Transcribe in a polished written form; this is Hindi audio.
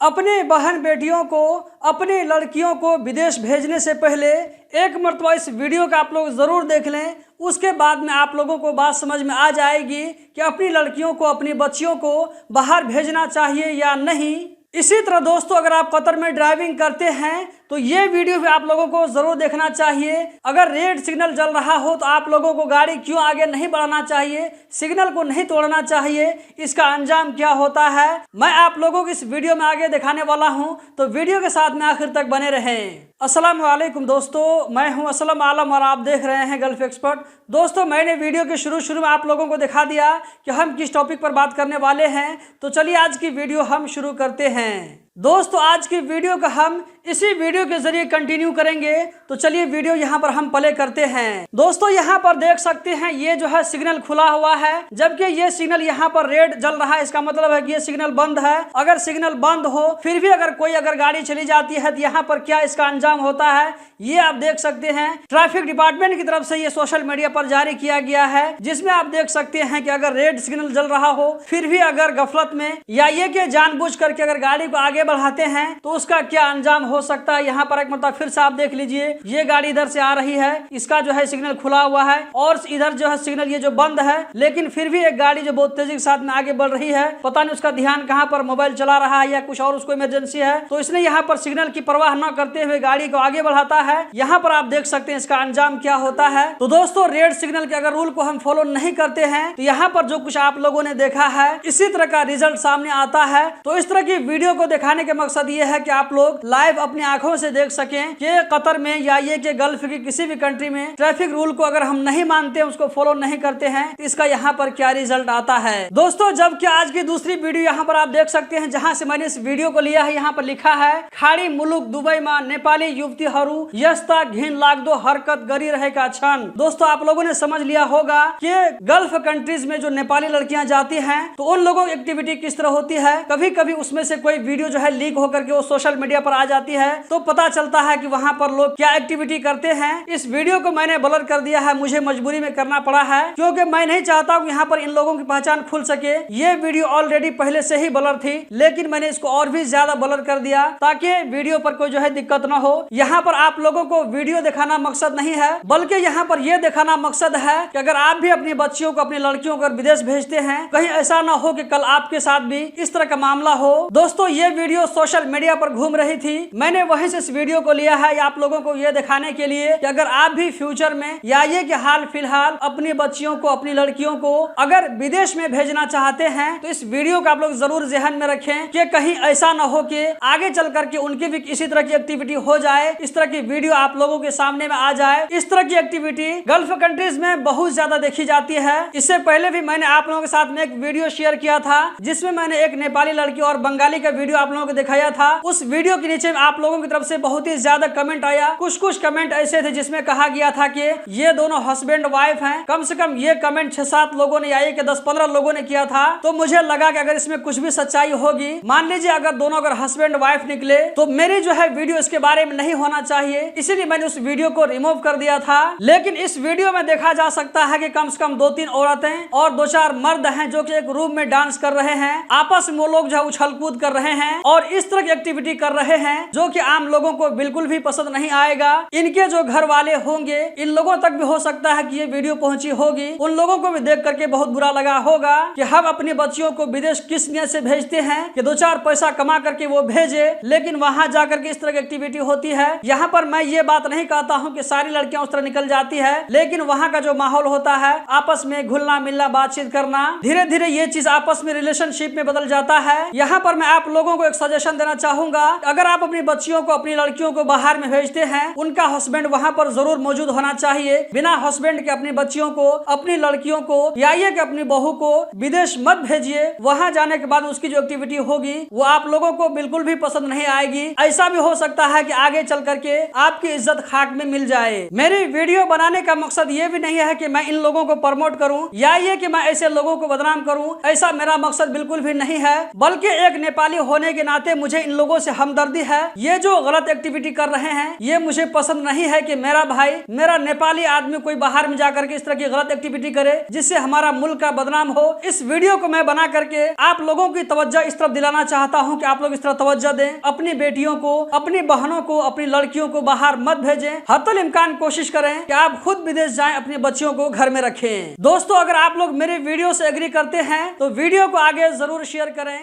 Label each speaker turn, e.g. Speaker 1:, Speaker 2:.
Speaker 1: अपने बहन बेटियों को, अपनी लड़कियों को विदेश भेजने से पहले एक मरतबा इस वीडियो का आप लोग ज़रूर देख लें। उसके बाद में आप लोगों को बात समझ में आ जाएगी कि अपनी लड़कियों को, अपनी बच्चियों को बाहर भेजना चाहिए या नहीं। इसी तरह दोस्तों, अगर आप कतर में ड्राइविंग करते हैं तो ये वीडियो भी आप लोगों को जरूर देखना चाहिए। अगर रेड सिग्नल जल रहा हो तो आप लोगों को गाड़ी क्यों आगे नहीं बढ़ाना चाहिए, सिग्नल को नहीं तोड़ना चाहिए, इसका अंजाम क्या होता है, मैं आप लोगों को इस वीडियो में आगे दिखाने वाला हूं। तो वीडियो के साथ में आखिर तक बने रहें। अस्सलाम वालेकुम दोस्तों, मैं हूं असलम आलम और आप देख रहे हैं गल्फ एक्सपर्ट। दोस्तों, मैंने वीडियो के शुरू में आप लोगों को दिखा दिया कि हम किस टॉपिक पर बात करने वाले हैं। तो चलिए आज की वीडियो हम शुरू करते हैं। दोस्तों, आज की वीडियो का हम इसी वीडियो के जरिए कंटिन्यू करेंगे। तो चलिए वीडियो यहाँ पर हम प्ले करते हैं। दोस्तों, यहाँ पर देख सकते हैं ये जो है सिग्नल खुला हुआ है, जबकि ये सिग्नल यहाँ पर रेड जल रहा है। इसका मतलब है कि ये सिग्नल बंद है। अगर सिग्नल बंद हो फिर भी अगर गाड़ी चली जाती है तो यहाँ पर क्या इसका अंजाम होता है, ये आप देख सकते हैं। ट्रैफिक डिपार्टमेंट की तरफ से ये सोशल मीडिया पर जारी किया गया है, जिसमें आप देख सकते हैं कि अगर रेड सिग्नल जल रहा हो फिर भी अगर गफलत में या ये कि जानबूझ करके अगर गाड़ी को आगे बढ़ाते हैं तो उसका क्या अंजाम हो सकता है। यहाँ पर एक मतलब फिर से आप देख लीजिए, ये गाड़ी इधर से आ रही है, इसका जो है सिग्नल खुला हुआ है और इधर जो है सिग्नल ये जो बंद है, लेकिन फिर भी एक गाड़ी जो बहुत तेजी के साथ में आगे बढ़ रही है। पता नहीं उसका ध्यान कहाँ पर, मोबाइल चला रहा है या कुछ और उसको इमरजेंसी है, तो इसने यहाँ पर सिग्नल की परवाह न करते हुए गाड़ी को आगे बढ़ाता है। यहाँ पर आप देख सकते हैं इसका अंजाम क्या होता है। तो दोस्तों, रेड सिग्नल के अगर रूल को हम फॉलो नहीं करते हैं तो यहाँ पर जो कुछ आप लोगों ने देखा है इसी तरह का रिजल्ट सामने आता है। तो इस तरह की वीडियो को दिखाने का मकसद ये है कि आप लोग लाइव अपनी आंखों से देख सकें कि कतर में या ये कि गल्फ की किसी भी कंट्री में ट्रैफिक रूल को अगर हम नहीं मानते, उसको फॉलो नहीं करते हैं तो इसका यहाँ पर क्या रिजल्ट आता है। दोस्तों, जबकि आज की दूसरी वीडियो यहाँ पर आप देख सकते हैं, जहाँ से मैंने इस वीडियो को लिया है, यहाँ पर लिखा है खाड़ी मुलुक दुबई में नेपाली युवती हरू यस्ता घिन लाग दो हरकत गरी रहे का क्षण। दोस्तों, आप लोगों ने समझ लिया होगा कि गल्फ कंट्रीज में जो नेपाली लड़कियां जाती हैं तो उन लोगों की एक्टिविटी किस तरह होती है। कभी कभी उसमें से कोई वीडियो जो है लीक होकर के वो सोशल मीडिया पर आ जाती है, तो पता चलता है कि वहां पर लोग क्या एक्टिविटी करते हैं। इस वीडियो को मैंने ब्लर कर दिया है, मुझे मजबूरी में करना पड़ा है, क्योंकि मैं नहीं चाहता हूँ यहाँ पर इन लोगों की पहचान खुल सके। ये वीडियो ऑलरेडी पहले से ही ब्लर थी, लेकिन मैंने इसको और भी ज्यादा ब्लर कर दिया ताकि वीडियो पर कोई जो है दिक्कत न हो। यहाँ पर आप लोगों को वीडियो दिखाना मकसद नहीं है, बल्कि यहाँ पर यह दिखाना मकसद है कि अगर आप भी अपनी बच्चियों को, अपनी लड़कियों को विदेश भेजते हैं, कहीं ऐसा ना हो कि कल आपके साथ भी इस तरह का मामला हो। दोस्तों, ये वीडियो सोशल मीडिया पर घूम रही थी, मैंने वहीं से इस वीडियो को लिया है आप लोगों को ये दिखाने के लिए कि अगर आप भी फ्यूचर में या ये कि हाल फिलहाल अपनी बच्चियों को, अपनी लड़कियों को अगर विदेश में भेजना चाहते हैं तो इस वीडियो को आप लोग जरूर ध्यान में रखें कि कहीं ऐसा ना हो कि आगे चल करके उनकी भी इसी तरह की एक्टिविटी हो जाए, इस तरह की वीडियो आप लोगों के सामने में आ जाए। इस तरह की एक्टिविटी गल्फ कंट्रीज में बहुत ज्यादा देखी जाती है। इससे पहले भी मैंने आप लोगों के साथ में एक वीडियो शेयर किया था, जिसमें मैंने एक नेपाली लड़की और बंगाली का वीडियो आप लोगों को दिखाया था। उस वीडियो के नीचे आप लोगों की तरफ से बहुत ही ज्यादा कमेंट आया। कुछ कमेंट ऐसे थे जिसमें कहा गया था कि ये दोनों हस्बैंड वाइफ हैं। कम से कम ये कमेंट 6-7 लोगों ने या ये 10-15 लोगों ने किया था। तो मुझे लगा कि अगर इसमें कुछ भी सच्चाई होगी, मान लीजिए अगर दोनों अगर हस्बैंड वाइफ निकले, तो मेरी जो है वीडियो इसके बारे में नहीं होना चाहिए, इसीलिए मैंने उस वीडियो को रिमूव कर दिया था। लेकिन इस वीडियो में देखा जा सकता है कि कम से कम 2-3 औरतें और 2-4 मर्द हैं जो कि एक रूम में डांस कर रहे हैं। आपस में वो लोग जो है उछल कूद कर रहे हैं और इस तरह की एक्टिविटी कर रहे हैं जो कि आम लोगों को बिल्कुल भी पसंद नहीं आएगा। इनके जो घर वाले होंगे, इन लोगों तक भी हो सकता है कि ये वीडियो पहुंची होगी, उन लोगों को भी देख करके बहुत बुरा लगा होगा कि हम अपनी बच्चियों को विदेश किस नियत से भेजते हैं कि 2-4 पैसा कमा करके वो भेजे, लेकिन वहां जाकर के इस तरह की एक्टिविटी होती है। यहाँ पर मैं ये बात नहीं कहता हूँ कि सारी लड़कियां उस तरह निकल जाती है, लेकिन वहाँ का जो माहौल होता है, आपस में घुलना मिलना, बातचीत करना, धीरे धीरे ये चीज आपस में रिलेशनशिप में बदल जाता है। यहाँ पर मैं आप लोगों को एक सजेशन देना चाहूंगा, अगर आप अपनी बच्चियों को, अपनी लड़कियों को बाहर में भेजते हैं, उनका हस्बैंड वहाँ पर जरूर मौजूद होना चाहिए। बिना हस्बैंड के अपनी बच्चियों को, अपनी लड़कियों को या ये कि अपनी बहू को विदेश मत भेजिए। वहाँ जाने के बाद उसकी जो एक्टिविटी होगी वो आप लोगों को बिल्कुल भी पसंद नहीं आएगी। ऐसा भी हो सकता है कि आगे चल करके आपकी इज्जत खाक में मिल जाए। मेरी वीडियो बनाने का मकसद ये भी नहीं है कि मैं इन लोगों को प्रमोट करूं या ये कि मैं ऐसे लोगों को बदनाम करूं, ऐसा मेरा मकसद बिल्कुल भी नहीं है। बल्कि एक नेपाली होने के नाते मुझे इन लोगों से हमदर्दी है। ये जो गलत एक्टिविटी कर रहे हैं ये मुझे पसंद नहीं है कि मेरा भाई, मेरा नेपाली आदमी कोई बाहर में जाकर के इस तरह की गलत एक्टिविटी करे जिससे हमारा मुल्क का बदनाम हो। इस वीडियो को मैं बना करके आप लोगों की तवज्जो इस तरफ दिलाना चाहता हूं कि आप लोग इस तरह तवज्जो दें, अपनी बेटियों को, अपनी बहनों को, अपनी लड़कियों को बाहर मत भेजें। हत्तुल इम्कान कोशिश करें कि आप खुद विदेश जाएं, अपने बच्चियों को घर में रखें। दोस्तों, अगर आप लोग मेरे वीडियो से एग्री करते हैं तो वीडियो को आगे जरूर शेयर करें।